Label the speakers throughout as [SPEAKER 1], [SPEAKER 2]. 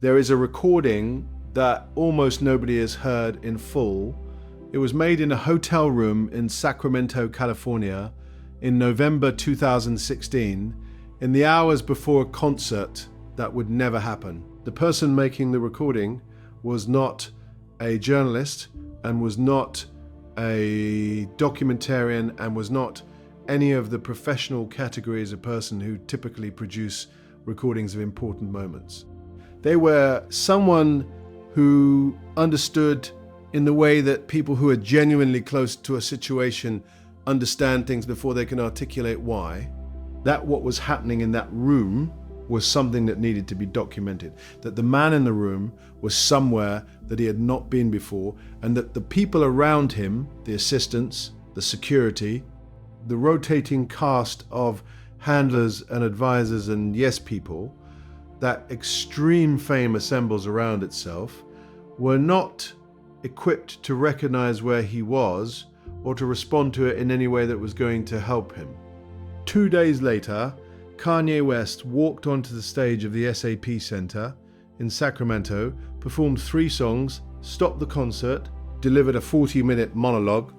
[SPEAKER 1] There is a recording that almost nobody has heard in full. It was made in a hotel room in Sacramento, California in November 2016, in the hours before a concert that would never happen. The person making the recording was not a journalist and was not a documentarian and was not any of the professional categories of person who typically produce recordings of important moments. They were someone who understood in the way that people who are genuinely close to a situation understand things before they can articulate why, that what was happening in that room was something that needed to be documented, that the man in the room was somewhere that he had not been before, and that the people around him, the assistants, the security, the rotating cast of handlers and advisors and yes people, that extreme fame assembles around itself, were not equipped to recognize where he was or to respond to it in any way that was going to help him. 2 days later, Kanye West walked onto the stage of the SAP Center in Sacramento, performed 3 songs, stopped the concert, delivered a 40-minute monologue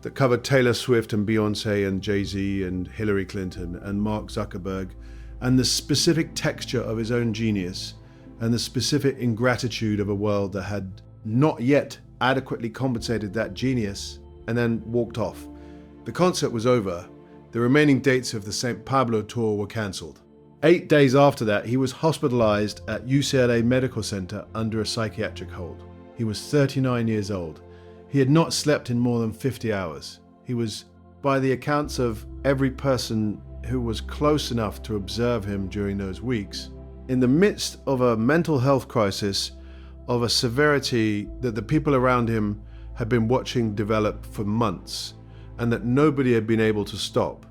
[SPEAKER 1] that covered Taylor Swift and Beyoncé and Jay-Z and Hillary Clinton and Mark Zuckerberg, and the specific texture of his own genius and the specific ingratitude of a world that had not yet adequately compensated that genius, and then walked off. The concert was over. The remaining dates of the St. Pablo tour were cancelled. 8 days after that, he was hospitalized at UCLA Medical Center under a psychiatric hold. He was 39 years old. He had not slept in more than 50 hours. He was, by the accounts of every person who was close enough to observe him during those weeks, in the midst of a mental health crisis of a severity that the people around him had been watching develop for months, and that nobody had been able to stop.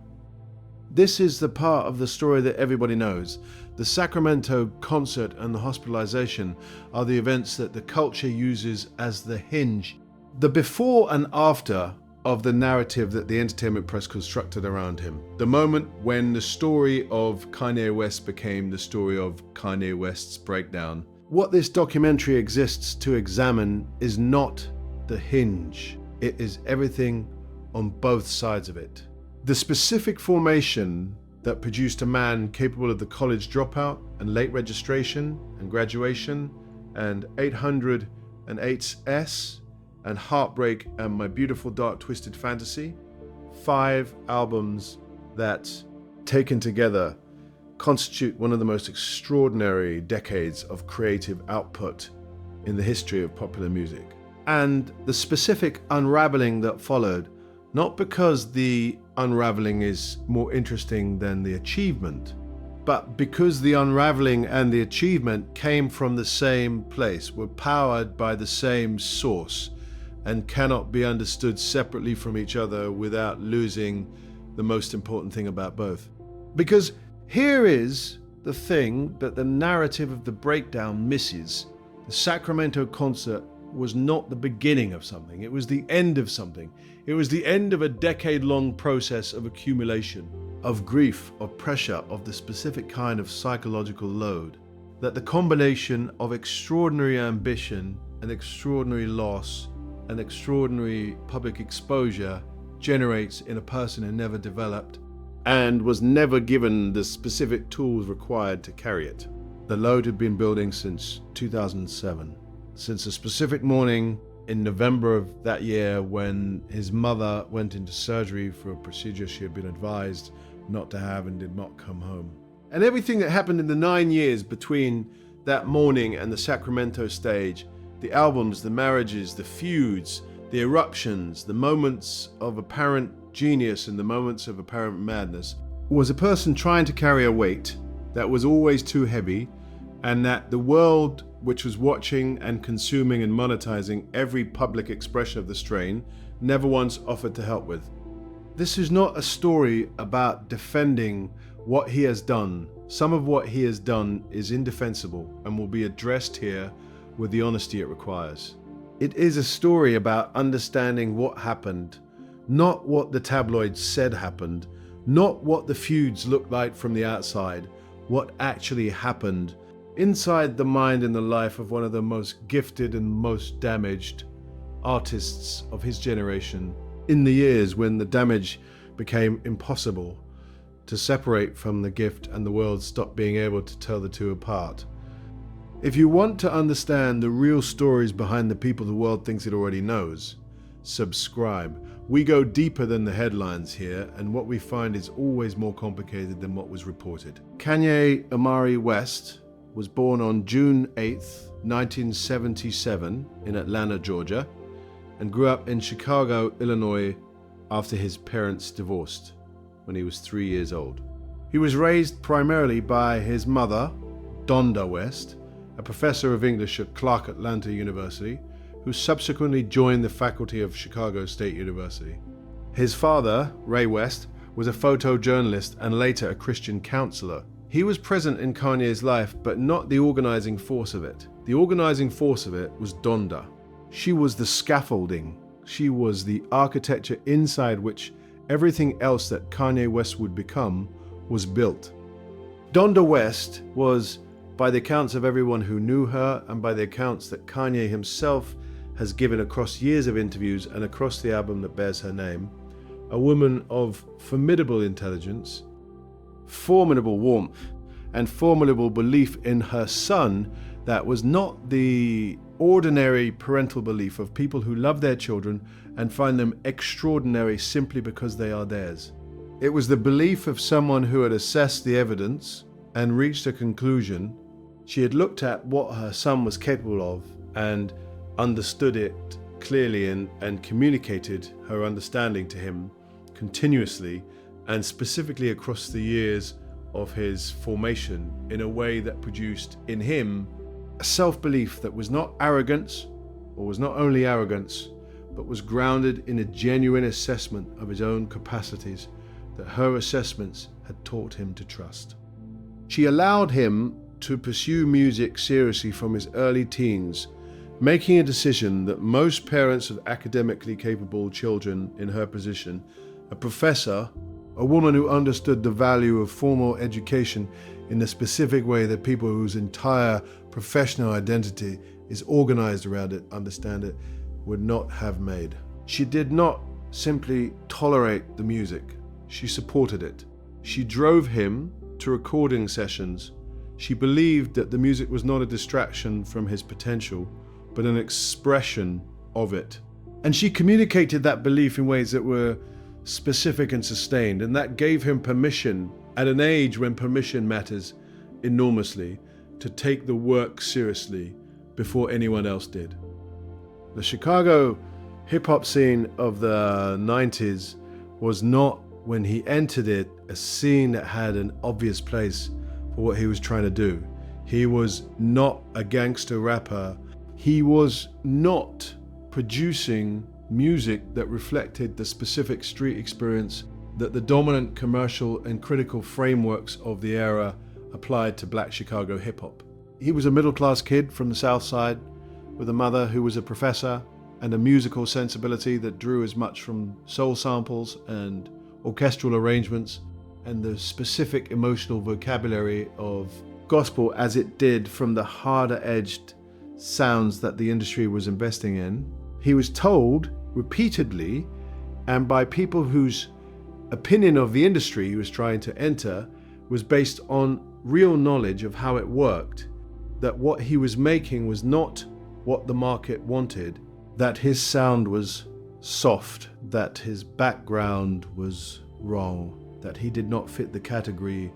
[SPEAKER 1] This is the part of the story that everybody knows. The Sacramento concert and the hospitalization are the events that the culture uses as the hinge, the before and after of the narrative that the entertainment press constructed around him. The moment when the story of Kanye West became the story of Kanye West's breakdown. What this documentary exists to examine is not the hinge. It is everything on both sides of it. The specific formation that produced a man capable of the college dropout and late registration and graduation and 808s and Heartbreak and My Beautiful Dark Twisted Fantasy. 5 albums that, taken together, constitute one of the most extraordinary decades of creative output in the history of popular music. And the specific unraveling that followed, not because the unraveling is more interesting than the achievement, but because the unraveling and the achievement came from the same place, were powered by the same source, and cannot be understood separately from each other without losing the most important thing about both. Because here is the thing that the narrative of the breakdown misses. The Sacramento concert was not the beginning of something. It was the end of something. It was the end of a decade-long process of accumulation, of grief, of pressure, of the specific kind of psychological load that the combination of extraordinary ambition and extraordinary loss and extraordinary public exposure generates in a person who never developed and was never given the specific tools required to carry it. The load had been building since 2007, since a specific morning in November of that year when his mother went into surgery for a procedure she had been advised not to have and did not come home. And everything that happened in the 9 years between that morning and the Sacramento stage, the albums, the marriages, the feuds, the eruptions, the moments of apparent genius and the moments of apparent madness, was a person trying to carry a weight that was always too heavy, and that the world, which was watching and consuming and monetizing every public expression of the strain, never once offered to help with. This is not a story about defending what he has done. Some of what he has done is indefensible and will be addressed here with the honesty it requires. It is a story about understanding what happened, not what the tabloids said happened, not what the feuds looked like from the outside, what actually happened, inside the mind and the life of one of the most gifted and most damaged artists of his generation, in the years when the damage became impossible to separate from the gift and the world stopped being able to tell the two apart. If you want to understand the real stories behind the people the world thinks it already knows, subscribe. We go deeper than the headlines here, and what we find is always more complicated than what was reported. Kanye West was born on June 8th, 1977 in Atlanta, Georgia, and grew up in Chicago, Illinois after his parents divorced when he was 3 years old. He was raised primarily by his mother, Donda West, a professor of English at Clark Atlanta University, who subsequently joined the faculty of Chicago State University. His father, Ray West, was a photojournalist and later a Christian counselor. He was present in Kanye's life, but not the organizing force of it. The organizing force of it was Donda. She was the scaffolding. She was the architecture inside which everything else that Kanye West would become was built. Donda West was, by the accounts of everyone who knew her and by the accounts that Kanye himself has given across years of interviews and across the album that bears her name, a woman of formidable intelligence, formidable warmth, and formidable belief in her son that was not the ordinary parental belief of people who love their children and find them extraordinary simply because they are theirs. It was the belief of someone who had assessed the evidence and reached a conclusion. She had looked at what her son was capable of and understood it clearly and communicated her understanding to him continuously and specifically across the years of his formation in a way that produced in him a self-belief that was not arrogance, or was not only arrogance, but was grounded in a genuine assessment of his own capacities that her assessments had taught him to trust. She allowed him to pursue music seriously from his early teens, making a decision that most parents of academically capable children in her position, a professor, a woman who understood the value of formal education in the specific way that people whose entire professional identity is organized around it understand it, would not have made. She did not simply tolerate the music, she supported it. She drove him to recording sessions. She believed that the music was not a distraction from his potential, but an expression of it. And she communicated that belief in ways that were specific and sustained, and that gave him permission, at an age when permission matters enormously, to take the work seriously before anyone else did. The Chicago hip-hop scene of the 90s was not, when he entered it, a scene that had an obvious place for what he was trying to do. He was not a gangster rapper. He was not producing music that reflected the specific street experience that the dominant commercial and critical frameworks of the era applied to Black Chicago hip-hop. He was a middle-class kid from the South Side with a mother who was a professor and a musical sensibility that drew as much from soul samples and orchestral arrangements and the specific emotional vocabulary of gospel as it did from the harder-edged sounds that the industry was investing in. He was told repeatedly, and by people whose opinion of the industry he was trying to enter was based on real knowledge of how it worked, that what he was making was not what the market wanted, that his sound was soft, that his background was wrong, that he did not fit the category.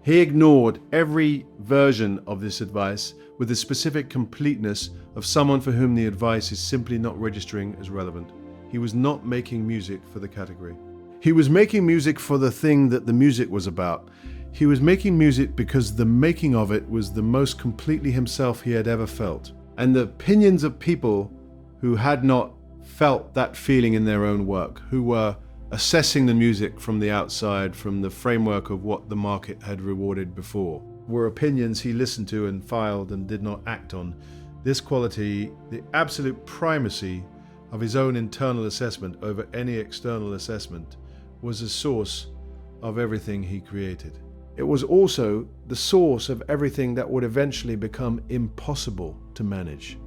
[SPEAKER 1] He ignored every version of this advice with the specific completeness of someone for whom the advice is simply not registering as relevant. He was not making music for the category. He was making music for the thing that the music was about. He was making music because the making of it was the most completely himself he had ever felt. And the opinions of people who had not felt that feeling in their own work, who were assessing the music from the outside, from the framework of what the market had rewarded before, were opinions he listened to and filed and did not act on. This quality, the absolute primacy of his own internal assessment over any external assessment, was a source of everything he created. It was also the source of everything that would eventually become impossible to manage.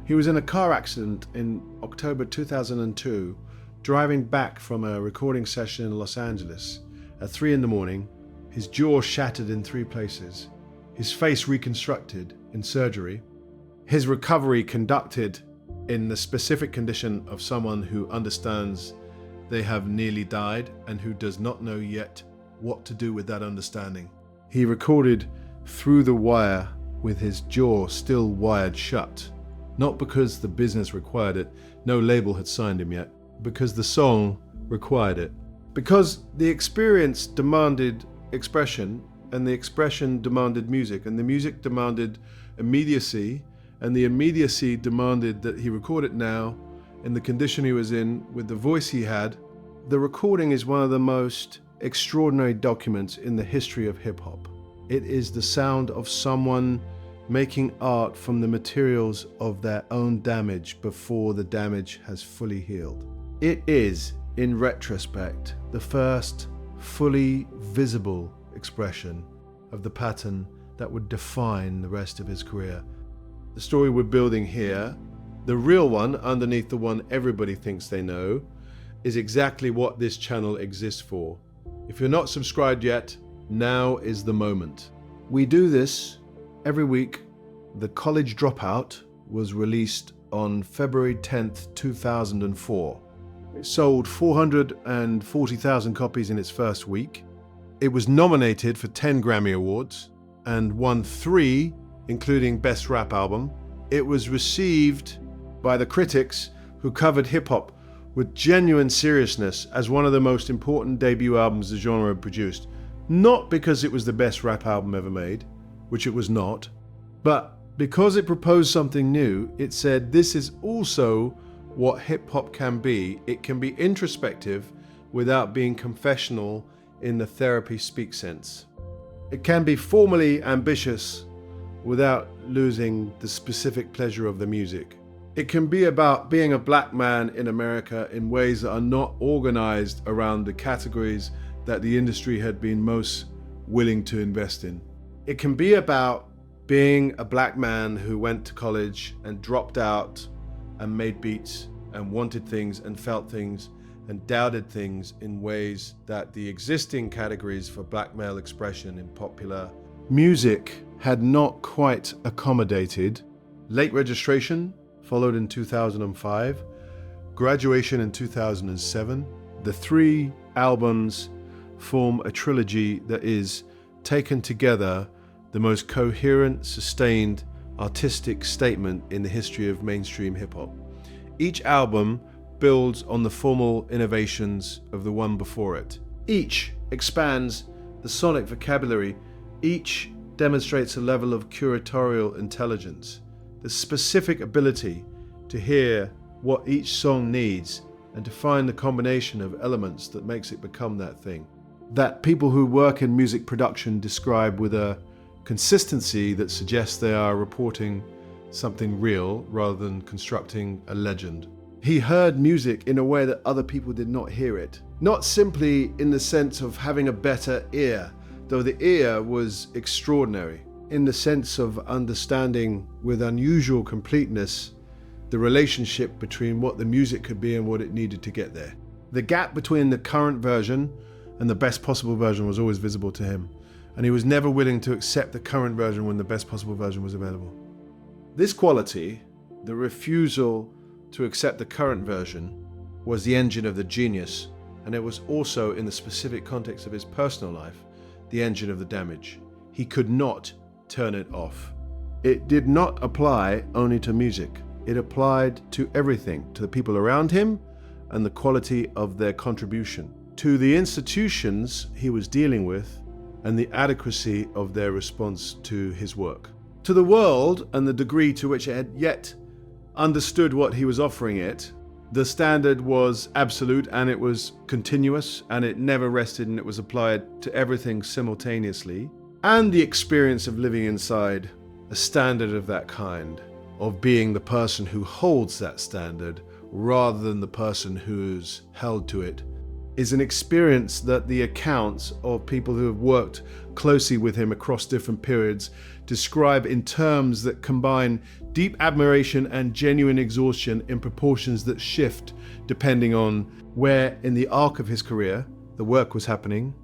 [SPEAKER 1] He was in a car accident in October 2002, driving back from a recording session in Los Angeles at 3 a.m, his jaw shattered in 3 places, his face reconstructed in surgery, his recovery conducted in the specific condition of someone who understands they have nearly died and who does not know yet what to do with that understanding. He recorded Through the Wire with his jaw still wired shut, not because the business required it, no label had signed him yet, because the song required it. Because the experience demanded expression, and the expression demanded music, and the music demanded immediacy, and the immediacy demanded that he record it now, in the condition he was in, with the voice he had. The recording is one of the most extraordinary documents in the history of hip-hop. It is the sound of someone making art from the materials of their own damage before the damage has fully healed. It is, in retrospect, the first fully visible expression of the pattern that would define the rest of his career. The story we're building here, the real one underneath the one everybody thinks they know, is exactly what this channel exists for. If you're not subscribed yet, now is the moment. We do this every week. The College Dropout was released on February 10th, 2004. It sold 440,000 copies in its first week. It was nominated for 10 Grammy Awards and won 3, including Best Rap Album. It was received by the critics who covered hip-hop with genuine seriousness as one of the most important debut albums the genre had produced. Not because it was the best rap album ever made, which it was not, but because it proposed something new. It said this is also what hip-hop can be. It can be introspective without being confessional in the therapy speak sense. It can be formally ambitious without losing the specific pleasure of the music. It can be about being a black man in America in ways that are not organized around the categories that the industry had been most willing to invest in. It can be about being a black man who went to college and dropped out and made beats and wanted things and felt things and doubted things in ways that the existing categories for black male expression in popular music had not quite accommodated. Late Registration followed in 2005, Graduation in 2007. The 3 albums form a trilogy that is, taken together, the most coherent, sustained, artistic statement in the history of mainstream hip-hop. Each album builds on the formal innovations of the one before it. Each expands the sonic vocabulary. Each demonstrates a level of curatorial intelligence, the specific ability to hear what each song needs and to find the combination of elements that makes it become that thing, that people who work in music production describe with a consistency that suggests they are reporting something real rather than constructing a legend. He heard music in a way that other people did not hear it, not simply in the sense of having a better ear, though the ear was extraordinary, in the sense of understanding with unusual completeness the relationship between what the music could be and what it needed to get there. The gap between the current version and the best possible version was always visible to him, and he was never willing to accept the current version when the best possible version was available. This quality, the refusal to accept the current version, was the engine of the genius, and it was also, in the specific context of his personal life, the engine of the damage. He could not turn it off. It did not apply only to music. It applied to everything, to the people around him and the quality of their contribution, to the institutions he was dealing with and the adequacy of their response to his work, to the world and the degree to which it had yet understood what he was offering it. The standard was absolute, and it was continuous, and it never rested, and it was applied to everything simultaneously. And the experience of living inside a standard of that kind, of being the person who holds that standard rather than the person who's held to it, is an experience that the accounts of people who have worked closely with him across different periods describe in terms that combine deep admiration and genuine exhaustion in proportions that shift depending on where in the arc of his career the work was happening.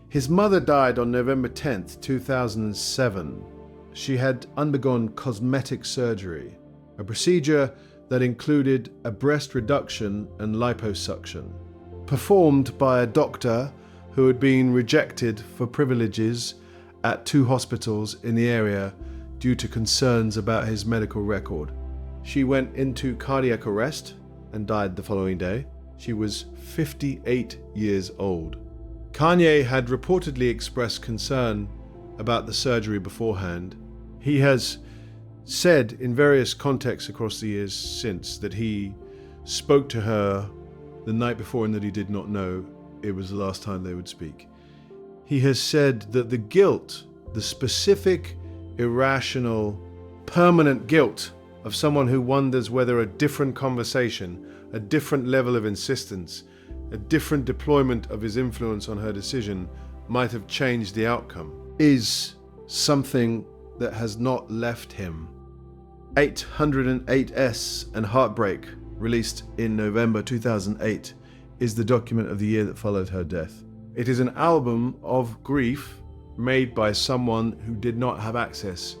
[SPEAKER 1] His mother died on November 10th, 2007. She had undergone cosmetic surgery, a procedure that included a breast reduction and liposuction, performed by a doctor who had been rejected for privileges at 2 hospitals in the area due to concerns about his medical record. She went into cardiac arrest and died the following day. She was 58 years old. Kanye had reportedly expressed concern about the surgery beforehand. He has said in various contexts across the years since that he spoke to her the night before and that he did not know it was the last time they would speak. He has said that the guilt, the specific, irrational, permanent guilt of someone who wonders whether a different conversation, a different level of insistence, a different deployment of his influence on her decision might have changed the outcome, is something that has not left him. 808S and Heartbreak, released in November 2008, is the document of the year that followed her death. It is an album of grief made by someone who did not have access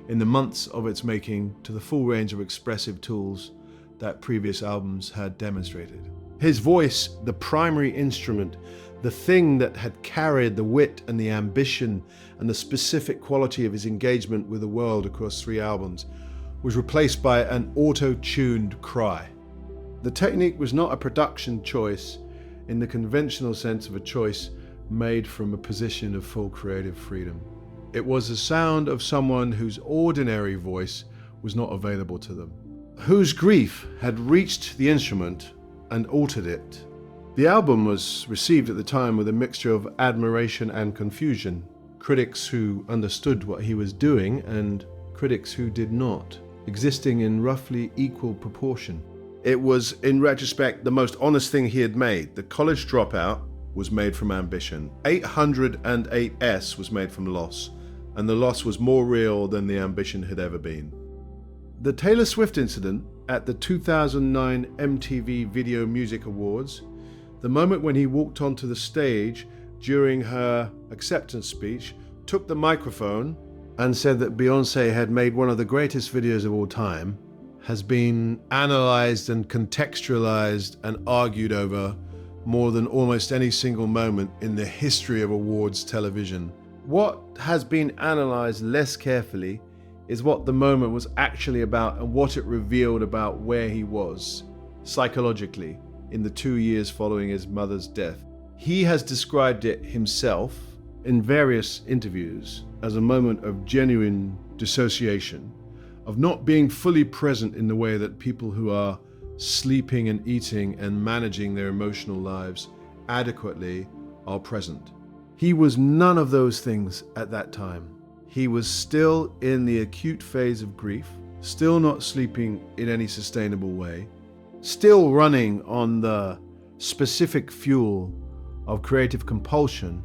[SPEAKER 1] in the months of its making to the full range of expressive tools that previous albums had demonstrated. His voice, the primary instrument, the thing that had carried the wit and the ambition and the specific quality of his engagement with the world across 3 albums, was replaced by an auto-tuned cry. The technique was not a production choice in the conventional sense of a choice made from a position of full creative freedom. It was the sound of someone whose ordinary voice was not available to them, whose grief had reached the instrument and altered it. The album was received at the time with a mixture of admiration and confusion. Critics who understood what he was doing and critics who did not, existing in roughly equal proportion. It was, in retrospect, the most honest thing he had made. The College Dropout was made from ambition. 808S was made from loss, and the loss was more real than the ambition had ever been. The Taylor Swift incident at the 2009 MTV Video Music Awards, the moment when he walked onto the stage during her acceptance speech, took the microphone and said that Beyoncé had made one of the greatest videos of all time, has been analyzed and contextualized and argued over more than almost any single moment in the history of awards television. What has been analyzed less carefully is what the moment was actually about and what it revealed about where he was psychologically in the 2 years following his mother's death. He has described it himself in various interviews as a moment of genuine dissociation, of not being fully present in the way that people who are sleeping and eating and managing their emotional lives adequately are present. He was none of those things at that time. He was still in the acute phase of grief, still not sleeping in any sustainable way, still running on the specific fuel of creative compulsion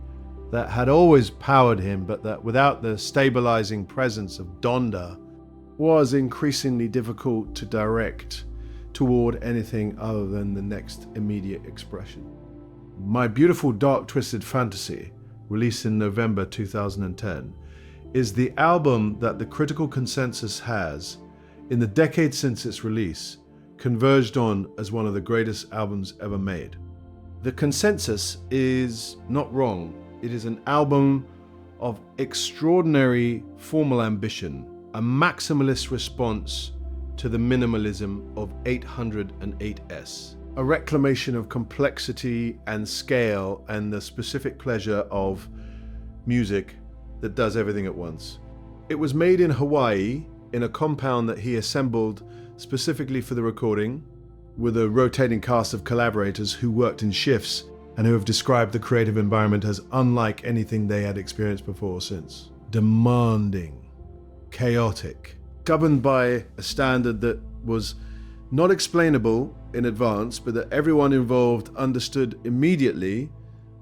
[SPEAKER 1] that had always powered him, but that without the stabilizing presence of Donda was increasingly difficult to direct toward anything other than the next immediate expression. My Beautiful Dark Twisted Fantasy, released in November 2010, is the album that the critical consensus has, in the decade since its release, converged on as one of the greatest albums ever made. The consensus is not wrong. It is an album of extraordinary formal ambition, a maximalist response to the minimalism of 808S, a reclamation of complexity and scale and the specific pleasure of music that does everything at once. It was made in Hawaii in a compound that he assembled specifically for the recording, with a rotating cast of collaborators who worked in shifts and who have described the creative environment as unlike anything they had experienced before or since. Demanding, chaotic, governed by a standard that was Not explainable in advance, but that everyone involved understood immediately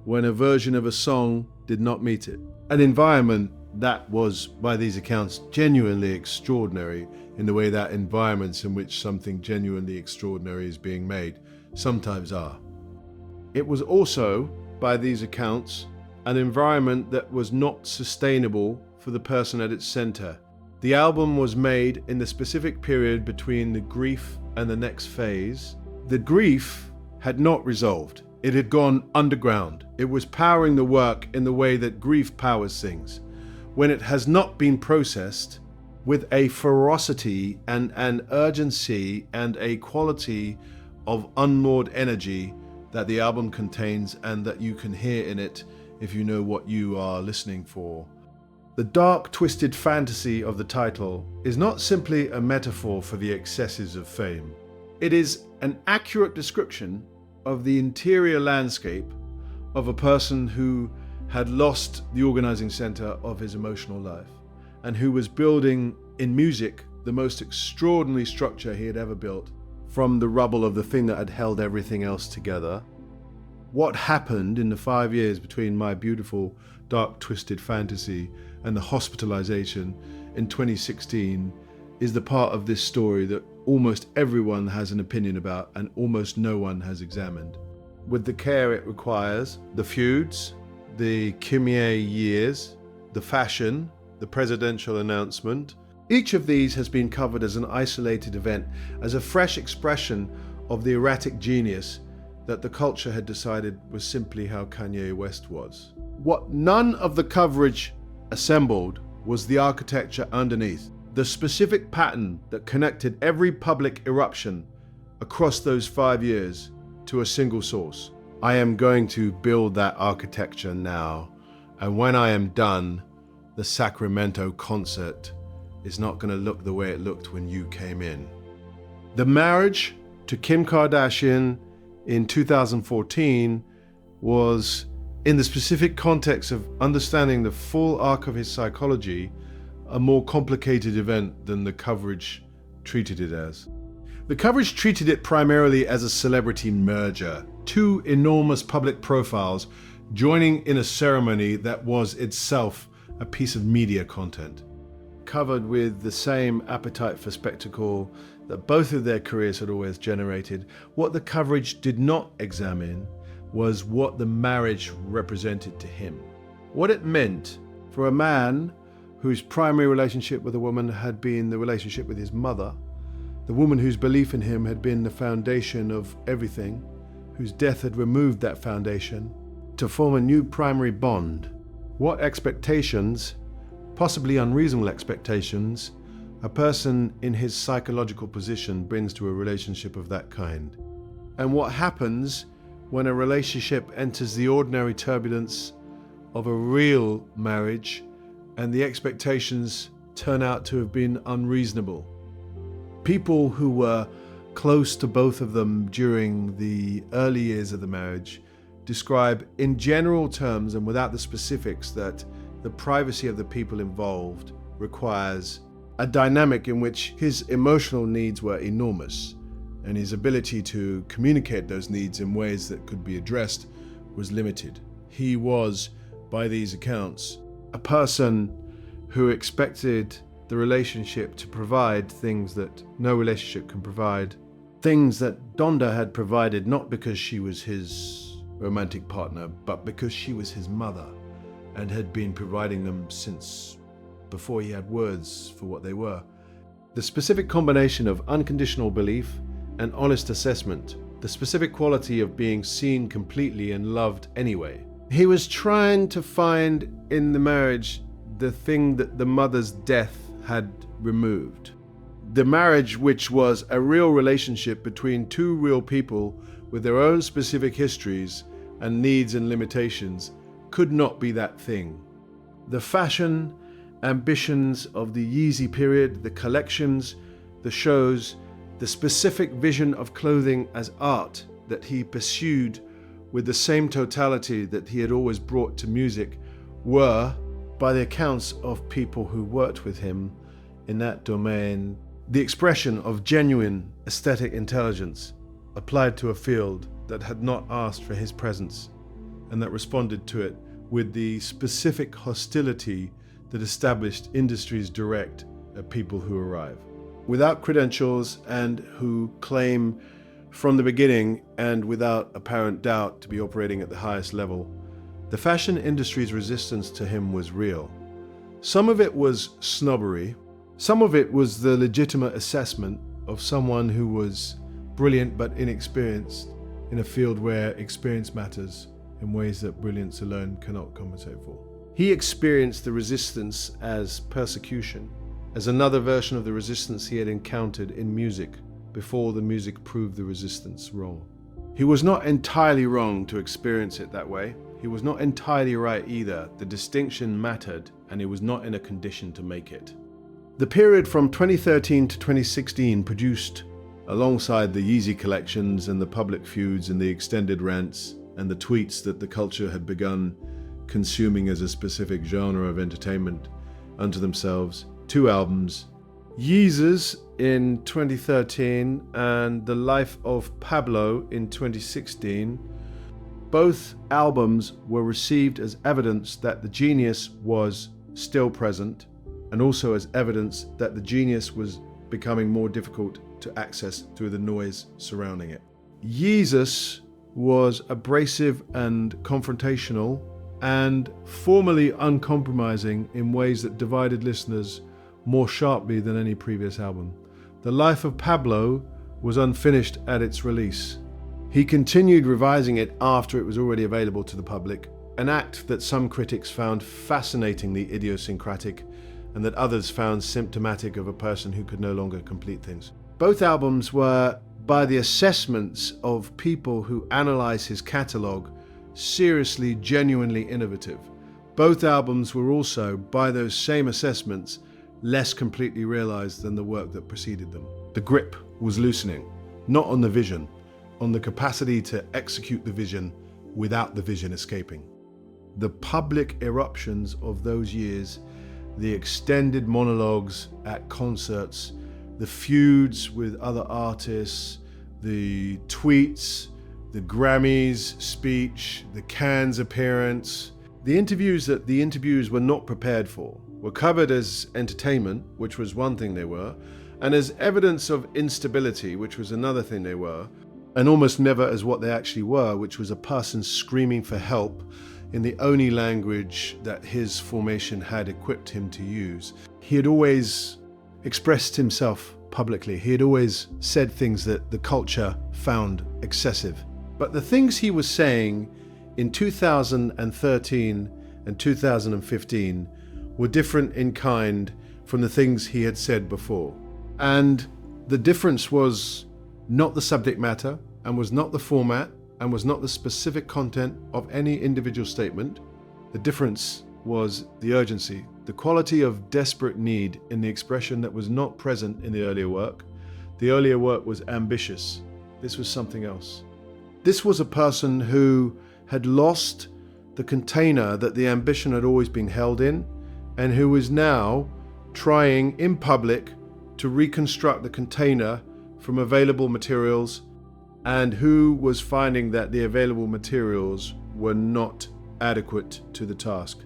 [SPEAKER 1] when a version of a song did not meet it. An environment that was, by these accounts, genuinely extraordinary in the way that environments in which something genuinely extraordinary is being made sometimes are. It was also, by these accounts, an environment that was not sustainable for the person at its center. The album was made in the specific period between the grief and the next phase. The grief had not resolved. It had gone underground. It was powering the work in the way that grief powers things. When it has not been processed with a ferocity and an urgency and a quality of unmoored energy that the album contains and that you can hear in it if you know what you are listening for. The dark, twisted fantasy of the title is not simply a metaphor for the excesses of fame. It is an accurate description of the interior landscape of a person who had lost the organizing center of his emotional life and who was building in music the most extraordinary structure he had ever built from the rubble of the thing that had held everything else together. What happened in the 5 years between my beautiful, dark, twisted fantasy and the hospitalization in 2016 is the part of this story that almost everyone has an opinion about and almost no one has examined. With the care it requires, the feuds, the Kanye years, the fashion, the presidential announcement, each of these has been covered as an isolated event, as a fresh expression of the erratic genius that the culture had decided was simply how Kanye West was. What none of the coverage assembled was the architecture underneath, the specific pattern that connected every public eruption across those 5 years to a single source. I am going to build that architecture now, and when I am done, the Sacramento concert is not going to look the way it looked when you came in. The marriage to Kim Kardashian in 2014 was, in the specific context of understanding the full arc of his psychology, a more complicated event than the coverage treated it as. The coverage treated it primarily as a celebrity merger, two enormous public profiles joining in a ceremony that was itself a piece of media content, covered with the same appetite for spectacle that both of their careers had always generated. What the coverage did not examine was what the marriage represented to him. What it meant for a man whose primary relationship with a woman had been the relationship with his mother, the woman whose belief in him had been the foundation of everything, whose death had removed that foundation, to form a new primary bond. What expectations, possibly unreasonable expectations, a person in his psychological position brings to a relationship of that kind. And what happens when a relationship enters the ordinary turbulence of a real marriage and the expectations turn out to have been unreasonable. People who were close to both of them during the early years of the marriage describe in general terms and without the specifics that the privacy of the people involved requires a dynamic in which his emotional needs were enormous and his ability to communicate those needs in ways that could be addressed was limited. He was, by these accounts, a person who expected the relationship to provide things that no relationship can provide, things that Donda had provided not because she was his romantic partner, but because she was his mother and had been providing them since before he had words for what they were. The specific combination of unconditional belief and honest assessment, the specific quality of being seen completely and loved anyway. He was trying to find in the marriage the thing that the mother's death had removed. The marriage, which was a real relationship between two real people with their own specific histories and needs and limitations, could not be that thing. The fashion ambitions of the Yeezy period, the collections, the shows, the specific vision of clothing as art that he pursued with the same totality that he had always brought to music were, by the accounts of people who worked with him in that domain, the expression of genuine aesthetic intelligence applied to a field that had not asked for his presence and that responded to it with the specific hostility that established industries direct at people who arrive without credentials and who claim from the beginning and without apparent doubt to be operating at the highest level. The fashion industry's resistance to him was real. Some of it was snobbery, some of it was the legitimate assessment of someone who was brilliant but inexperienced in a field where experience matters in ways that brilliance alone cannot compensate for. He experienced the resistance as persecution, as another version of the resistance he had encountered in music before the music proved the resistance wrong. He was not entirely wrong to experience it that way. He was not entirely right either. The distinction mattered, and he was not in a condition to make it. The period from 2013 to 2016 produced, alongside the Yeezy collections and the public feuds and the extended rants and the tweets that the culture had begun consuming as a specific genre of entertainment unto themselves, 2 albums, Yeezus in 2013 and The Life of Pablo in 2016. Both albums were received as evidence that the genius was still present, and also as evidence that the genius was becoming more difficult to access through the noise surrounding it. Yeezus was abrasive and confrontational and formally uncompromising in ways that divided listeners more sharply than any previous album. The Life of Pablo was unfinished at its release. He continued revising it after it was already available to the public, an act that some critics found fascinatingly idiosyncratic and that others found symptomatic of a person who could no longer complete things. Both albums were, by the assessments of people who analyze his catalogue, seriously, genuinely innovative. Both albums were also, by those same assessments, less completely realized than the work that preceded them. The grip was loosening, not on the vision, on the capacity to execute the vision without the vision escaping. The public eruptions of those years, the extended monologues at concerts, the feuds with other artists, the tweets, the Grammys speech, the Cannes appearance, the interviews that the interviews were not prepared for, were covered as entertainment, which was one thing they were, and as evidence of instability, which was another thing they were, and almost never as what they actually were, which was a person screaming for help in the only language that his formation had equipped him to use. He had always expressed himself publicly. He had always said things that the culture found excessive. But the things he was saying in 2013 and 2015 were different in kind from the things he had said before. And the difference was not the subject matter, and was not the format, and was not the specific content of any individual statement. The difference was the urgency, the quality of desperate need in the expression that was not present in the earlier work. The earlier work was ambitious. This was something else. This was a person who had lost the container that the ambition had always been held in, and who was now trying in public to reconstruct the container from available materials, and who was finding that the available materials were not adequate to the task.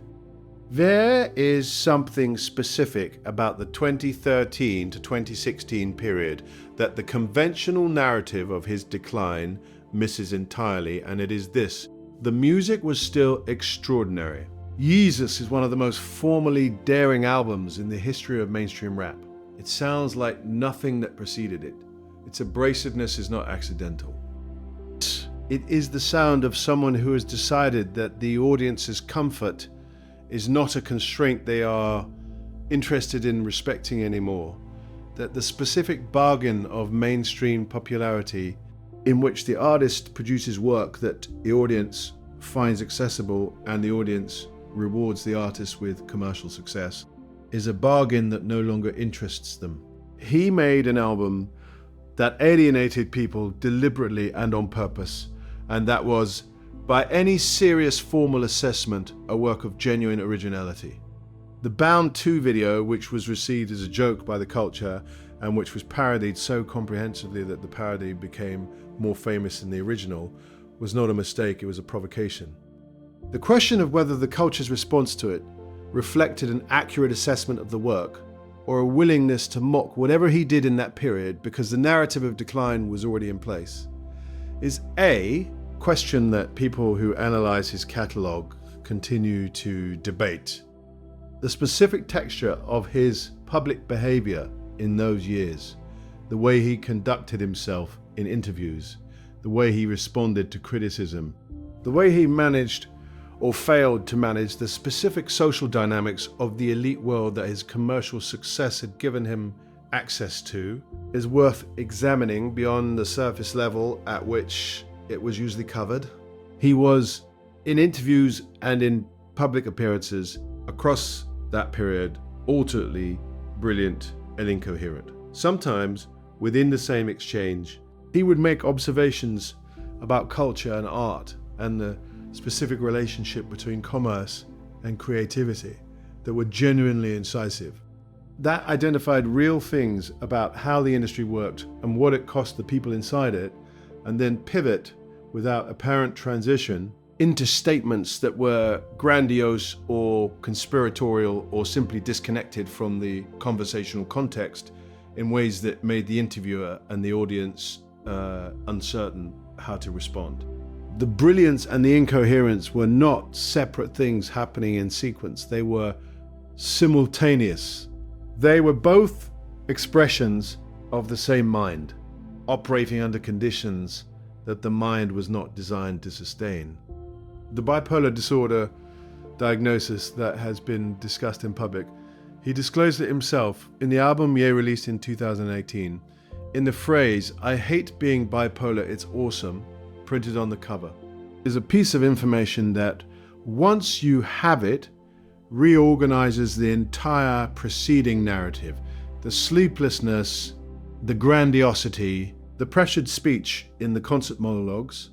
[SPEAKER 1] There is something specific about the 2013 to 2016 period that the conventional narrative of his decline misses entirely, and it is this: the music was still extraordinary. Yeezus is one of the most formally daring albums in the history of mainstream rap. It sounds like nothing that preceded it. Its abrasiveness is not accidental. It is the sound of someone who has decided that the audience's comfort is not a constraint they are interested in respecting anymore, that the specific bargain of mainstream popularity in which the artist produces work that the audience finds accessible and the audience rewards the artist with commercial success is a bargain that no longer interests them. He made an album that alienated people deliberately and on purpose, and that was, by any serious formal assessment, a work of genuine originality. The Bound 2 video, which was received as a joke by the culture and which was parodied so comprehensively that the parody became more famous than the original, was not a mistake, it was a provocation. The question of whether the culture's response to it reflected an accurate assessment of the work, or a willingness to mock whatever he did in that period because the narrative of decline was already in place, is a question that people who analyze his catalogue continue to debate. The specific texture of his public behavior in those years, the way he conducted himself in interviews, the way he responded to criticism, the way he managed or failed to manage the specific social dynamics of the elite world that his commercial success had given him access to, is worth examining beyond the surface level at which it was usually covered. He was, in interviews and in public appearances across that period, alternately brilliant and incoherent. Sometimes, within the same exchange, he would make observations about culture and art and the specific relationship between commerce and creativity that were genuinely incisive. That identified real things about how the industry worked and what it cost the people inside it, and then pivot without apparent transition into statements that were grandiose or conspiratorial or simply disconnected from the conversational context in ways that made the interviewer and the audience uncertain how to respond. The brilliance and the incoherence were not separate things happening in sequence. They were simultaneous. They were both expressions of the same mind, operating under conditions that the mind was not designed to sustain. The bipolar disorder diagnosis that has been discussed in public, he disclosed it himself in the album Ye released in 2018, in the phrase, "I hate being bipolar, it's awesome," printed on the cover, is a piece of information that, once you have it, reorganizes the entire preceding narrative. The sleeplessness, the grandiosity, the pressured speech in the concert monologues,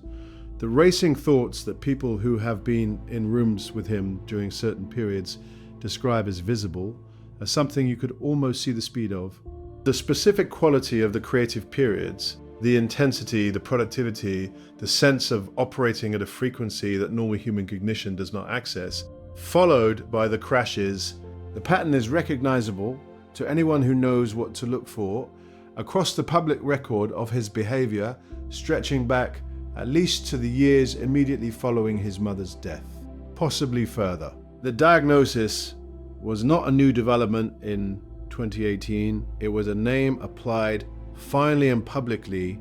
[SPEAKER 1] the racing thoughts that people who have been in rooms with him during certain periods describe as visible, as something you could almost see the speed of. The specific quality of the creative periods, the intensity, the productivity, the sense of operating at a frequency that normal human cognition does not access, followed by the crashes. The pattern is recognizable to anyone who knows what to look for across the public record of his behavior, stretching back at least to the years immediately following his mother's death, possibly further. The diagnosis was not a new development in 2018. It was a name applied finally and publicly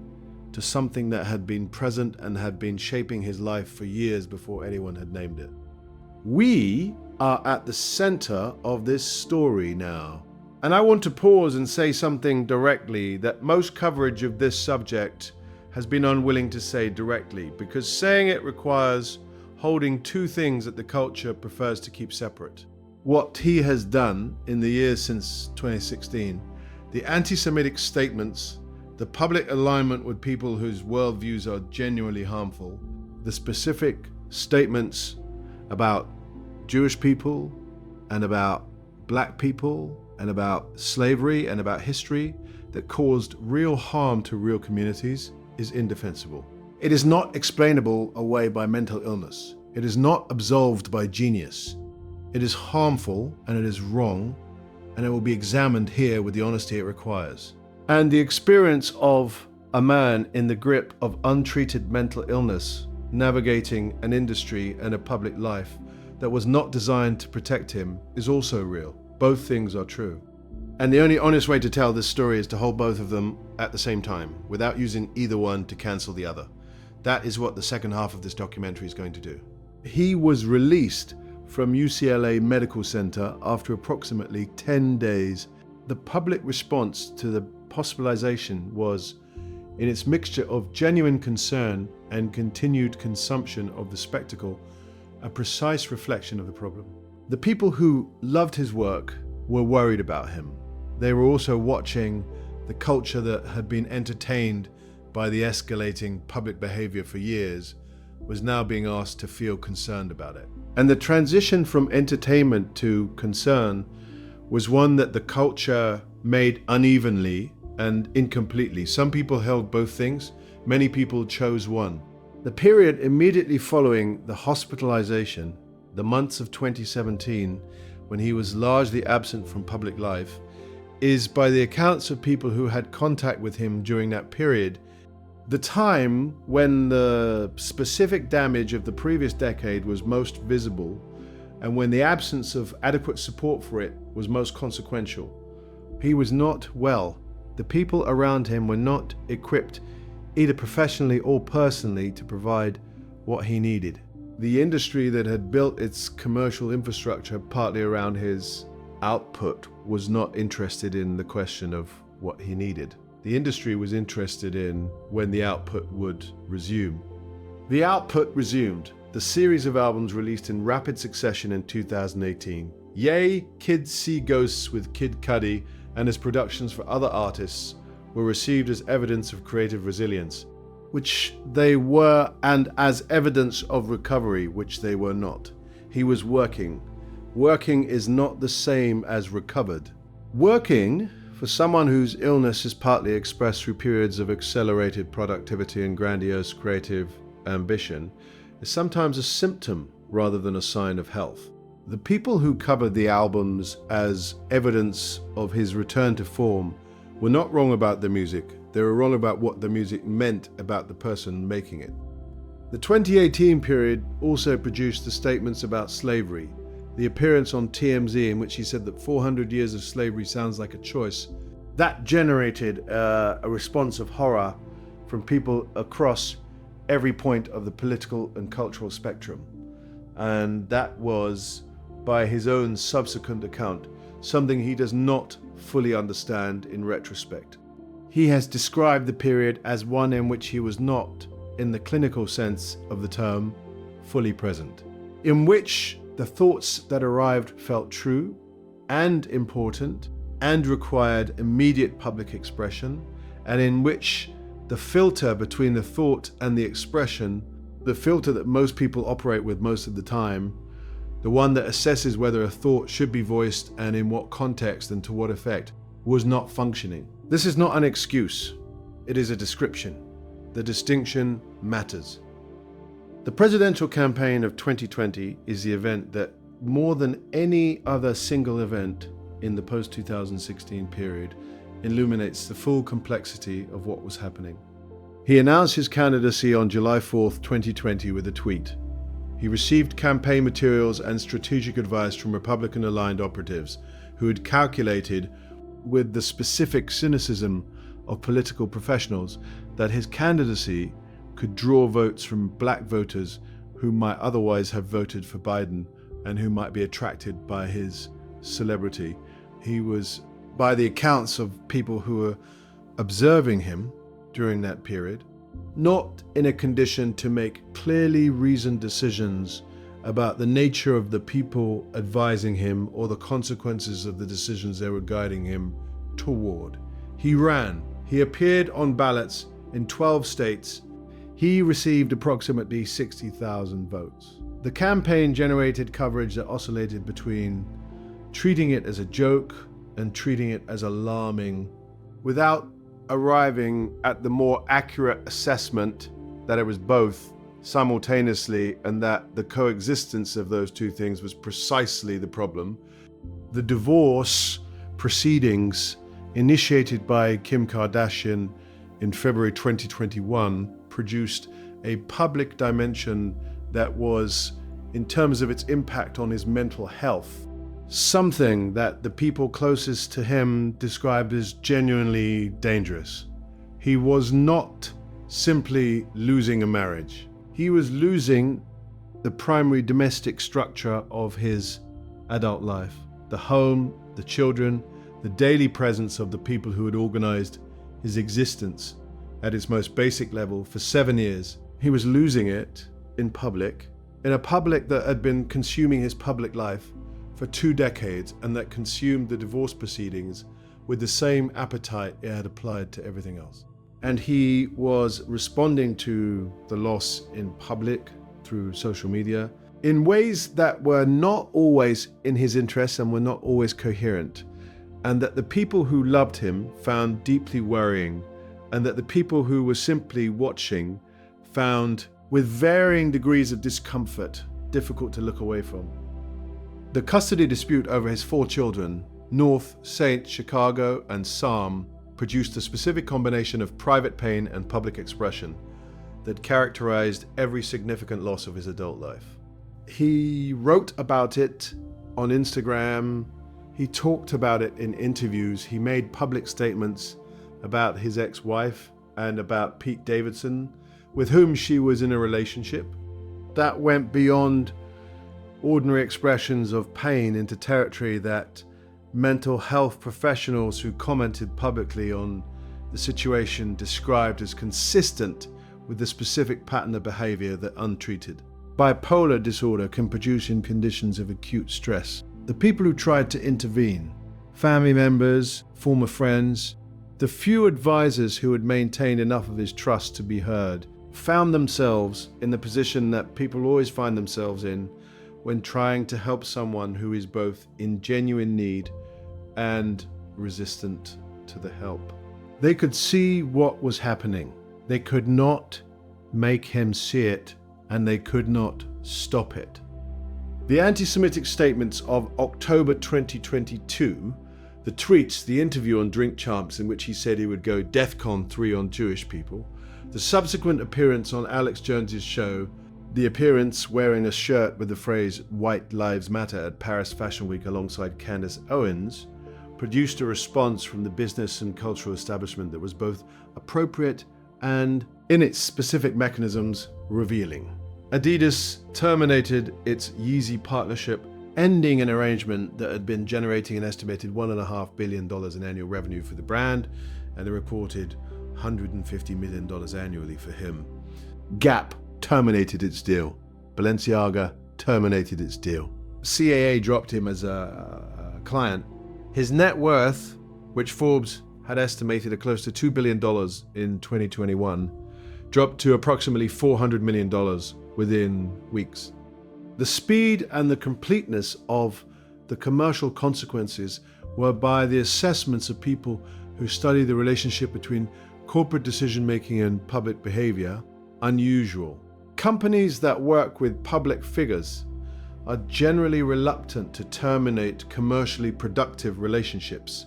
[SPEAKER 1] to something that had been present and had been shaping his life for years before anyone had named it. We are at the center of this story now. And I want to pause and say something directly that most coverage of this subject has been unwilling to say directly, because saying it requires holding two things that the culture prefers to keep separate. What he has done in the years since 2016, the anti-Semitic statements, the public alignment with people whose worldviews are genuinely harmful, the specific statements about Jewish people and about black people and about slavery and about history that caused real harm to real communities is indefensible. It is not explainable away by mental illness. It is not absolved by genius. It is harmful and it is wrong, and it will be examined here with the honesty it requires. And the experience of a man in the grip of untreated mental illness, navigating an industry and a public life that was not designed to protect him, is also real. Both things are true. And the only honest way to tell this story is to hold both of them at the same time, without using either one to cancel the other. That is what the second half of this documentary is going to do. He was released from UCLA Medical Center after approximately 10 days. The public response to the hospitalization was, in its mixture of genuine concern and continued consumption of the spectacle, a precise reflection of the problem. The people who loved his work were worried about him. They were also watching the culture that had been entertained by the escalating public behavior for years was now being asked to feel concerned about it. And the transition from entertainment to concern was one that the culture made unevenly and incompletely. Some people held both things, many people chose one. The period immediately following the hospitalization, the months of 2017, when he was largely absent from public life, is, by the accounts of people who had contact with him during that period, the time when the specific damage of the previous decade was most visible and when the absence of adequate support for it was most consequential. He was not well. The people around him were not equipped, either professionally or personally, to provide what he needed. The industry that had built its commercial infrastructure partly around his output was not interested in the question of what he needed. The industry was interested in when the output would resume. The output resumed. The series of albums released in rapid succession in 2018. Yay, Kids See Ghosts with Kid Cudi and his productions for other artists were received as evidence of creative resilience, which they were, and as evidence of recovery, which they were not. He was working. Working is not the same as recovered. Working, for someone whose illness is partly expressed through periods of accelerated productivity and grandiose creative ambition, is sometimes a symptom rather than a sign of health. The people who covered the albums as evidence of his return to form were not wrong about the music. They were wrong about what the music meant about the person making it. The 2018 period also produced the statements about slavery. The appearance on TMZ in which he said that 400 years of slavery sounds like a choice. That generated a response of horror from people across every point of the political and cultural spectrum. And that was, by his own subsequent account, something he does not fully understand in retrospect. He has described the period as one in which he was not, in the clinical sense of the term, fully present, in which the thoughts that arrived felt true and important and required immediate public expression, and in which the filter between the thought and the expression, the filter that most people operate with most of the time, the one that assesses whether a thought should be voiced and in what context and to what effect, was not functioning. This is not an excuse. It is a description. The distinction matters. The presidential campaign of 2020 is the event that, more than any other single event in the post-2016 period, illuminates the full complexity of what was happening. He announced his candidacy on July 4th, 2020 with a tweet. He received campaign materials and strategic advice from Republican-aligned operatives who had calculated, with the specific cynicism of political professionals, that his candidacy could draw votes from black voters who might otherwise have voted for Biden and who might be attracted by his celebrity. He was, by the accounts of people who were observing him during that period, not in a condition to make clearly reasoned decisions about the nature of the people advising him or the consequences of the decisions they were guiding him toward. He ran. He appeared on ballots in 12 states. He received approximately 60,000 votes. The campaign generated coverage that oscillated between treating it as a joke and treating it as alarming, without arriving at the more accurate assessment that it was both simultaneously, and that the coexistence of those two things was precisely the problem. The divorce proceedings initiated by Kim Kardashian in February 2021 produced a public dimension that was, in terms of its impact on his mental health, something that the people closest to him described as genuinely dangerous. He was not simply losing a marriage. He was losing the primary domestic structure of his adult life. The home, the children, the daily presence of the people who had organized his existence at its most basic level for 7 years. He was losing it in public, in a public that had been consuming his public life for 2 decades and that consumed the divorce proceedings with the same appetite it had applied to everything else. And he was responding to the loss in public through social media in ways that were not always in his interests and were not always coherent. and that the people who loved him found deeply worrying, and that the people who were simply watching found, with varying degrees of discomfort, difficult to look away from. The custody dispute over his 4 children, North, Saint, Chicago, and Psalm, produced a specific combination of private pain and public expression that characterized every significant loss of his adult life. He wrote about it on Instagram. He talked about it in interviews. He made public statements about his ex-wife and about Pete Davidson, with whom she was in a relationship. That went beyond ordinary expressions of pain into territory that mental health professionals who commented publicly on the situation described as consistent with the specific pattern of behavior that untreated. Bipolar disorder can produce in conditions of acute stress. The people who tried to intervene, family members, former friends, the few advisors who had maintained enough of his trust to be heard, found themselves in the position that people always find themselves in when trying to help someone who is both in genuine need and resistant to the help. They could see what was happening. They could not make him see it, and they could not stop it. The anti-Semitic statements of October 2022, the tweets, the interview on Drink Champs in which he said he would go DEFCON 3 on Jewish people, the subsequent appearance on Alex Jones's show, the appearance wearing a shirt with the phrase "White Lives Matter" at Paris Fashion Week alongside Candace Owens, produced a response from the business and cultural establishment that was both appropriate and, in its specific mechanisms, revealing. Adidas terminated its Yeezy partnership, ending an arrangement that had been generating an estimated $1.5 billion in annual revenue for the brand, and a reported $150 million annually for him. Gap terminated its deal. Balenciaga terminated its deal. CAA dropped him as a client. His net worth, which Forbes had estimated at close to $2 billion in 2021, dropped to approximately $400 million within weeks. The speed and the completeness of the commercial consequences were by the assessments of people who study the relationship between corporate decision-making and public behavior unusual. Companies that work with public figures are generally reluctant to terminate commercially productive relationships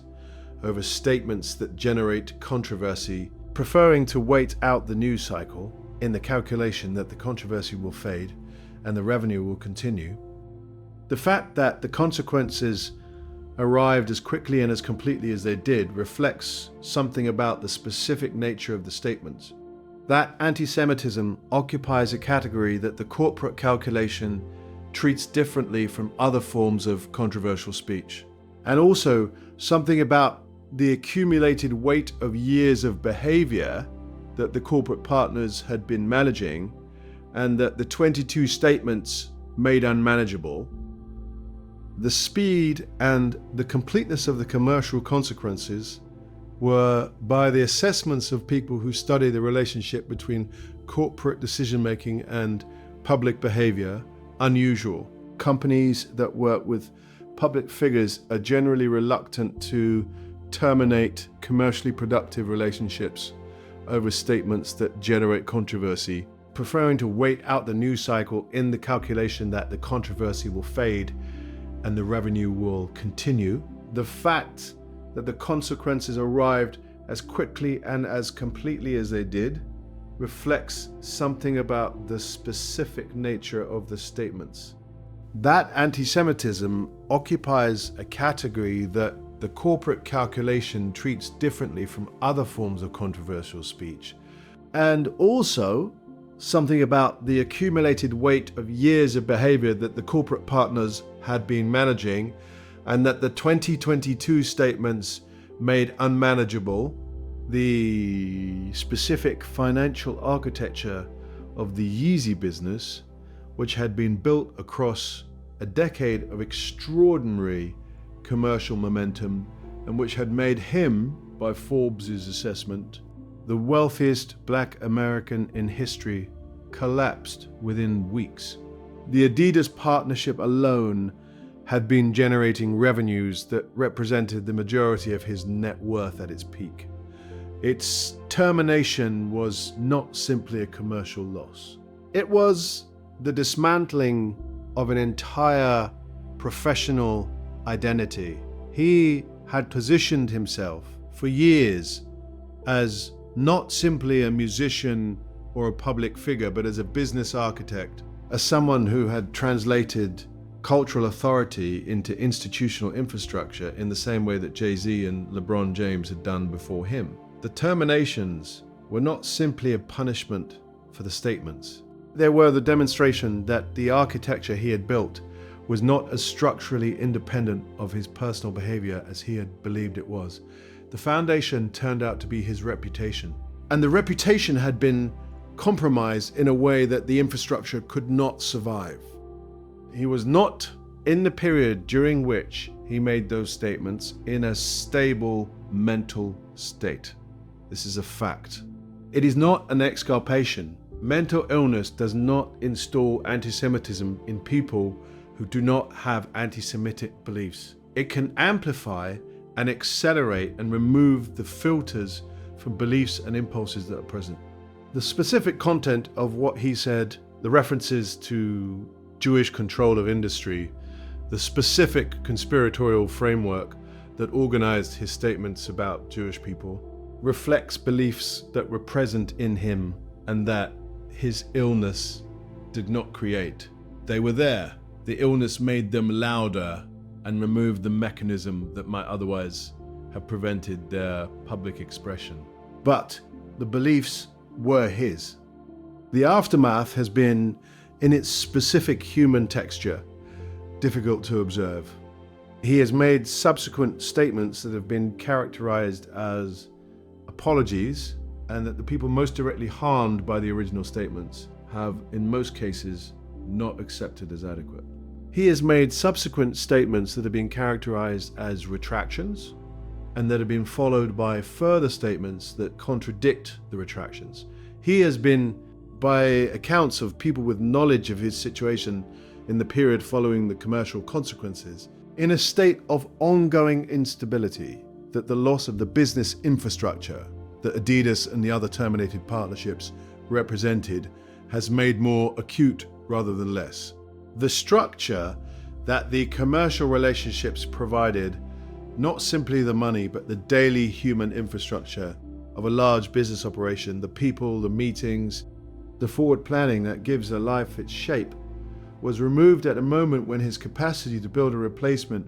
[SPEAKER 1] over statements that generate controversy, preferring to wait out the news cycle in the calculation that the controversy will fade and the revenue will continue. The fact that the consequences arrived as quickly and as completely as they did reflects something about the specific nature of the statements. That anti-Semitism occupies a category that the corporate calculation treats differently from other forms of controversial speech. And also something about the accumulated weight of years of behavior that the corporate partners had been managing, and that the 22 statements made unmanageable. The speed and the completeness of the commercial consequences were, by the assessments of people who study the relationship between corporate decision-making and public behavior, unusual. Companies that work with public figures are generally reluctant to terminate commercially productive relationships over statements that generate controversy, preferring to wait out the news cycle in the calculation that the controversy will fade and the revenue will continue. The fact that the consequences arrived as quickly and as completely as they did reflects something about the specific nature of the statements. That anti-Semitism occupies a category that the corporate calculation treats differently from other forms of controversial speech, and also something about the accumulated weight of years of behavior that the corporate partners had been managing, and that the 2022 statements made unmanageable. The specific financial architecture of the Yeezy business, which had been built across a decade of extraordinary commercial momentum, and which had made him, by Forbes' assessment, the wealthiest Black American in history, collapsed within weeks. The Adidas partnership alone had been generating revenues that represented the majority of his net worth at its peak. Its termination was not simply a commercial loss. It was the dismantling of an entire professional identity. He had positioned himself for years as not simply a musician or a public figure, but as a business architect, as someone who had translated cultural authority into institutional infrastructure in the same way that Jay-Z and LeBron James had done before him. The terminations were not simply a punishment for the statements. They were the demonstration that the architecture he had built was not as structurally independent of his personal behavior as he had believed it was. The foundation turned out to be his reputation. And the reputation had been compromised in a way that the infrastructure could not survive. He was not, in the period during which he made those statements, in a stable mental state. This is a fact. It is not an exculpation. Mental illness does not install anti-Semitism in people who do not have anti-Semitic beliefs. It can amplify and accelerate and remove the filters from beliefs and impulses that are present. The specific content of what he said, the references to Jewish control of industry, the specific conspiratorial framework that organized his statements about Jewish people, reflects beliefs that were present in him and that his illness did not create. They were there. The illness made them louder and removed the mechanism that might otherwise have prevented their public expression. But the beliefs were his. The aftermath has been, in its specific human texture, difficult to observe. He has made subsequent statements that have been characterized as apologies, and that the people most directly harmed by the original statements have, in most cases, not accepted as adequate. He has made subsequent statements that have been characterized as retractions, and that have been followed by further statements that contradict the retractions. He has been, by accounts of people with knowledge of his situation in the period following the commercial consequences, in a state of ongoing instability that the loss of the business infrastructure that Adidas and the other terminated partnerships represented has made more acute rather than less. The structure that the commercial relationships provided, not simply the money, but the daily human infrastructure of a large business operation, the people, the meetings, the forward planning that gives a life its shape, was removed at a moment when his capacity to build a replacement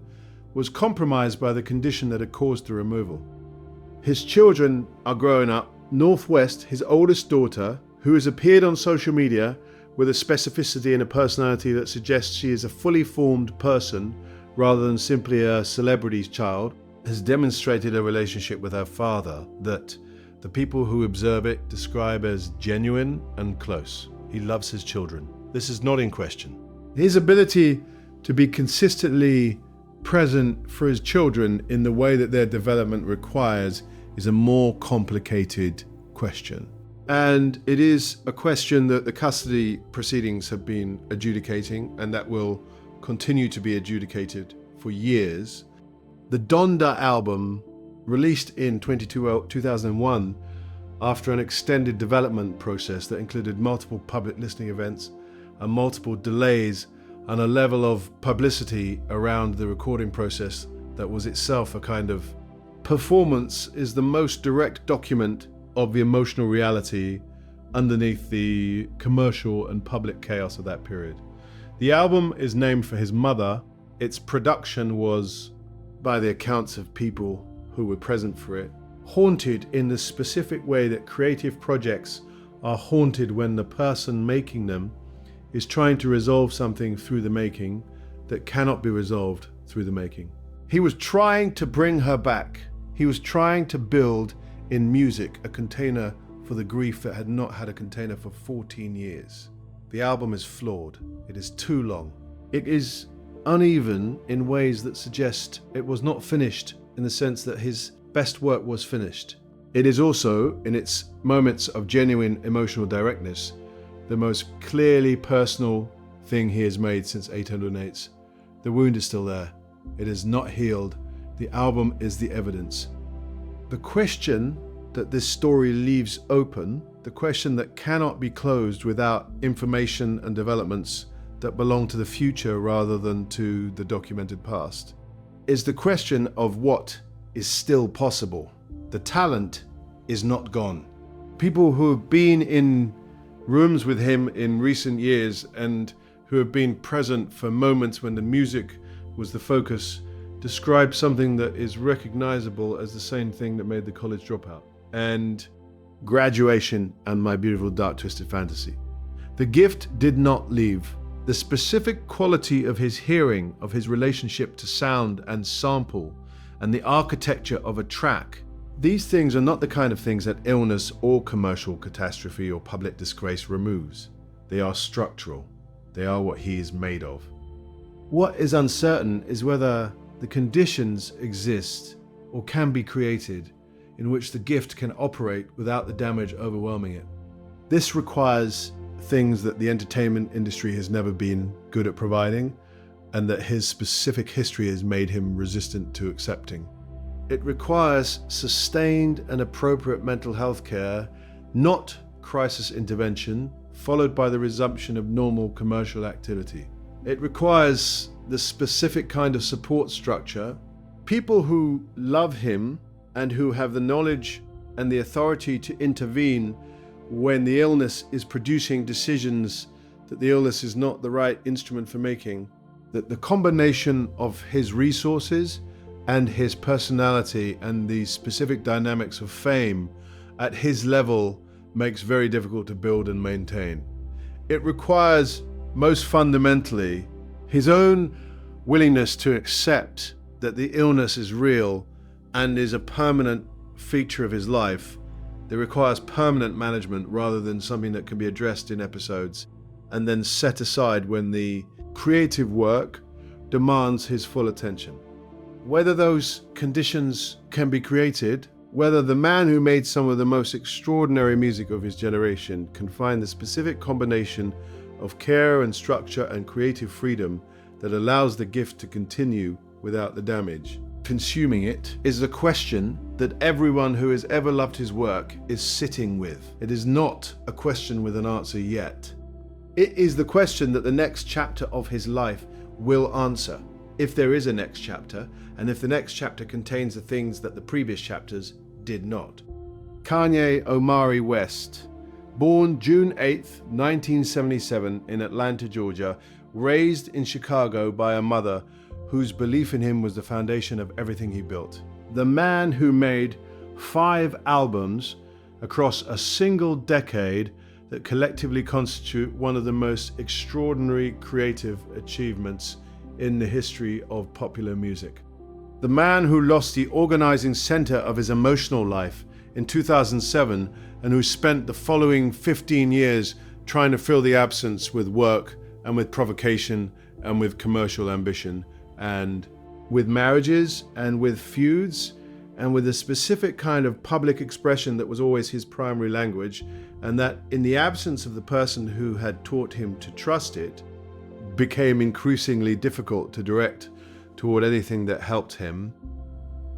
[SPEAKER 1] was compromised by the condition that had caused the removal. His children are growing up. Northwest, his oldest daughter, who has appeared on social media with a specificity and a personality that suggests she is a fully formed person rather than simply a celebrity's child, has demonstrated a relationship with her father that the people who observe it describe as genuine and close. He loves his children. This is not in question. His ability to be consistently present for his children in the way that their development requires is a more complicated question. And it is a question that the custody proceedings have been adjudicating, and that will continue to be adjudicated for years. The Donda album, released in 2001 after an extended development process that included multiple public listening events and multiple delays and a level of publicity around the recording process that was itself a kind of performance, is the most direct document of the emotional reality underneath the commercial and public chaos of that period. The album is named for his mother. Its production was, by the accounts of people who were present for it, haunted in the specific way that creative projects are haunted when the person making them is trying to resolve something through the making that cannot be resolved through the making. He was trying to bring her back. He was trying to build in music a container for the grief that had not had a container for 14 years. The album is flawed. It is too long. It is uneven in ways that suggest it was not finished in the sense that his best work was finished. It is also, in its moments of genuine emotional directness, the most clearly personal thing he has made since 808's The wound is still there. It is not healed. The album is the evidence. The question that this story leaves open, the question that cannot be closed without information and developments that belong to the future rather than to the documented past, is the question of what is still possible. The talent is not gone. People who have been in rooms with him in recent years and who have been present for moments when the music was the focus describe something that is recognizable as the same thing that made the college dropout and Graduation and My Beautiful Dark Twisted Fantasy. The gift did not leave. The specific quality of his hearing, of his relationship to sound and sample, and the architecture of a track, these things are not the kind of things that illness or commercial catastrophe or public disgrace removes. They are structural. They are what he is made of. What is uncertain is whether the conditions exist or can be created in which the gift can operate without the damage overwhelming it. This requires things that the entertainment industry has never been good at providing, and that his specific history has made him resistant to accepting. It requires sustained and appropriate mental health care, not crisis intervention, followed by the resumption of normal commercial activity. It requires the specific kind of support structure, people who love him and who have the knowledge and the authority to intervene when the illness is producing decisions that the illness is not the right instrument for making, that the combination of his resources and his personality and the specific dynamics of fame at his level makes very difficult to build and maintain. It requires, most fundamentally, his own willingness to accept that the illness is real and is a permanent feature of his life. That requires permanent management rather than something that can be addressed in episodes and then set aside when the creative work demands his full attention. Whether those conditions can be created, whether the man who made some of the most extraordinary music of his generation can find the specific combination of care and structure and creative freedom that allows the gift to continue without the damage. Consuming it is a question that everyone who has ever loved his work is sitting with. It is not a question with an answer yet. It is the question that the next chapter of his life will answer, if there is a next chapter, and if the next chapter contains the things that the previous chapters did not. Kanye Omari West, born June 8th, 1977 in Atlanta, Georgia, raised in Chicago by a mother whose belief in him was the foundation of everything he built. The man who made 5 albums across a single decade that collectively constitute one of the most extraordinary creative achievements in the history of popular music. The man who lost the organizing center of his emotional life in 2007 and who spent the following 15 years trying to fill the absence with work and with provocation and with commercial ambition and with marriages and with feuds and with a specific kind of public expression that was always his primary language, and that in the absence of the person who had taught him to trust it, became increasingly difficult to direct toward anything that helped him.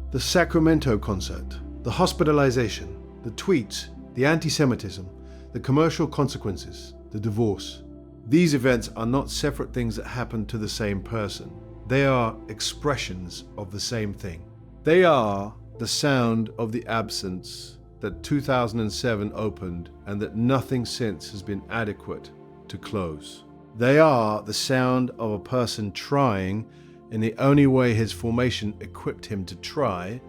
[SPEAKER 1] The Sacramento concert, the hospitalization, the tweets, the anti-Semitism, the commercial consequences, the divorce. These events are not separate things that happen to the same person. They are expressions of the same thing. They are the sound of the absence that 2007 opened and that nothing since has been adequate to close. They are the sound of a person trying, in the only way his formation equipped him to try,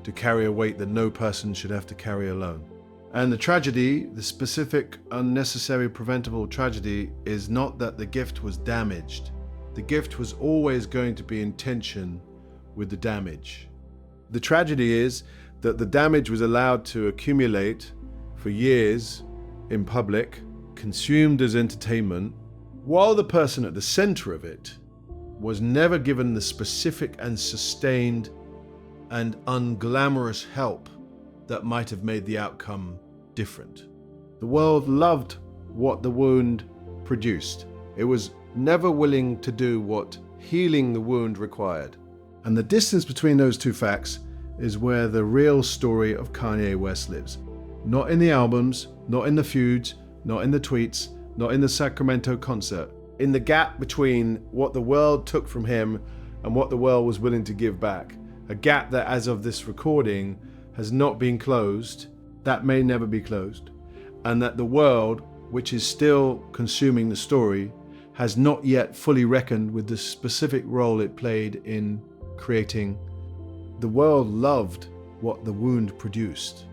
[SPEAKER 1] to carry a weight that no person should have to carry alone. And the tragedy, the specific, unnecessary, preventable tragedy, is not that the gift was damaged. The gift was always going to be in tension with the damage. The tragedy is that the damage was allowed to accumulate for years in public, consumed as entertainment, while the person at the center of it was never given the specific and sustained and unglamorous help that might have made the outcome different. The world loved what the wound produced. It was never willing to do what healing the wound required. And the distance between those two facts is where the real story of Kanye West lives. Not in the albums, not in the feuds, not in the tweets, not in the Sacramento concert. In the gap between what the world took from him and what the world was willing to give back. A gap that, as of this recording, has not been closed, that may never be closed, and that the world, which is still consuming the story, has not yet fully reckoned with the specific role it played in creating. The world loved what the wound produced.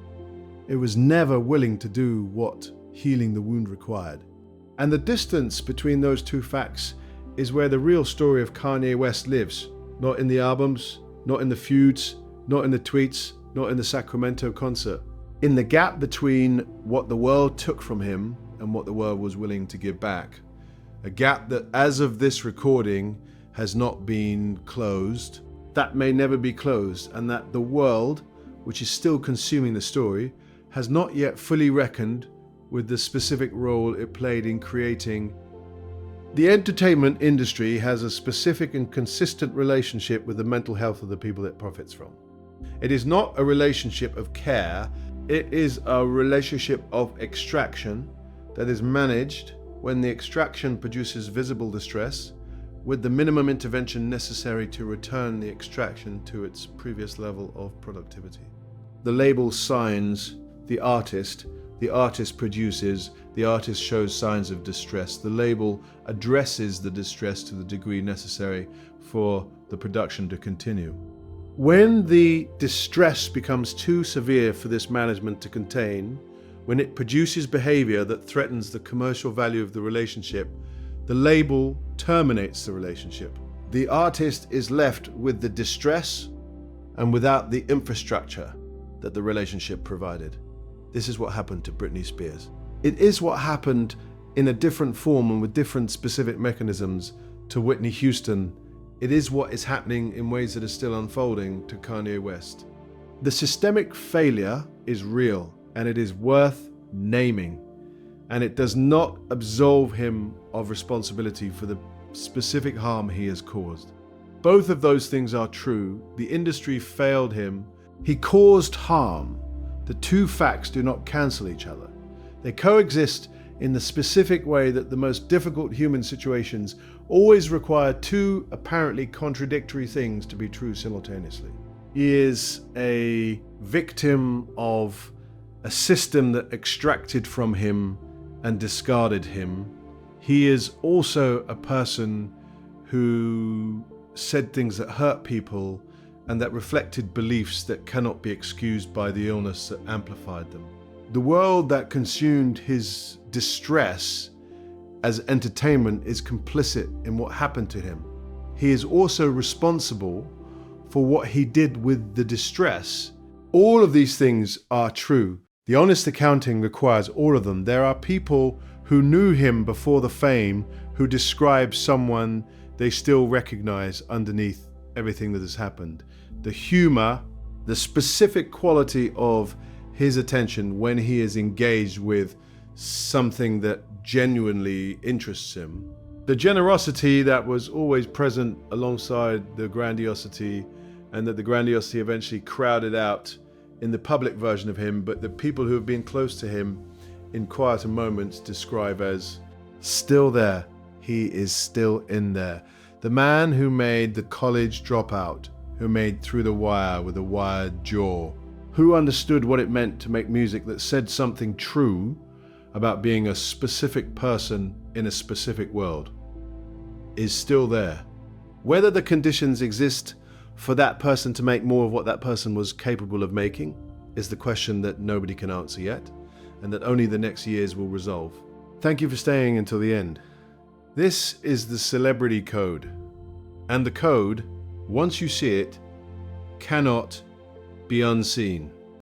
[SPEAKER 1] It was never willing to do what healing the wound required. And the distance between those two facts is where the real story of Kanye West lives. Not in the albums, not in the feuds, not in the tweets, not in the Sacramento concert. In the gap between what the world took from him and what the world was willing to give back. A gap that, as of this recording, has not been closed. That may never be closed, and that the world, which is still consuming the story, has not yet fully reckoned with the specific role it played in creating. The entertainment industry has a specific and consistent relationship with the mental health of the people it profits from. It is not a relationship of care, it is a relationship of extraction that is managed when the extraction produces visible distress, with the minimum intervention necessary to return the extraction to its previous level of productivity. The label signs the artist produces, the artist shows signs of distress, the label addresses the distress to the degree necessary for the production to continue. When the distress becomes too severe for this management to contain, when it produces behavior that threatens the commercial value of the relationship, the label terminates the relationship. The artist is left with the distress and without the infrastructure that the relationship provided. This is what happened to Britney Spears. It is what happened in a different form and with different specific mechanisms to Whitney Houston. It is what is happening in ways that are still unfolding to Kanye West. The systemic failure is real and it is worth naming, and it does not absolve him of responsibility for the specific harm he has caused. Both of those things are true. The industry failed him. He caused harm. The two facts do not cancel each other. They coexist in the specific way that the most difficult human situations always require two apparently contradictory things to be true simultaneously. He is a victim of a system that extracted from him and discarded him. He is also a person who said things that hurt people and that reflected beliefs that cannot be excused by the illness that amplified them. The world that consumed his distress as entertainment is complicit in what happened to him. He is also responsible for what he did with the distress. All of these things are true. The honest accounting requires all of them. There are people who knew him before the fame who describe someone they still recognize underneath everything that has happened. The humor, the specific quality of his attention when he is engaged with something that genuinely interests him. The generosity that was always present alongside the grandiosity, and that the grandiosity eventually crowded out in the public version of him, but the people who have been close to him in quieter moments describe as still there. He is still in there. The man who made The College Dropout, who made Through the Wire with a wired jaw, who understood what it meant to make music that said something true about being a specific person in a specific world, is still there. Whether the conditions exist for that person to make more of what that person was capable of making is the question that nobody can answer yet, and that only the next years will resolve. Thank you for staying until the end. This is the celebrity code, and the code, once you see it, cannot be unseen.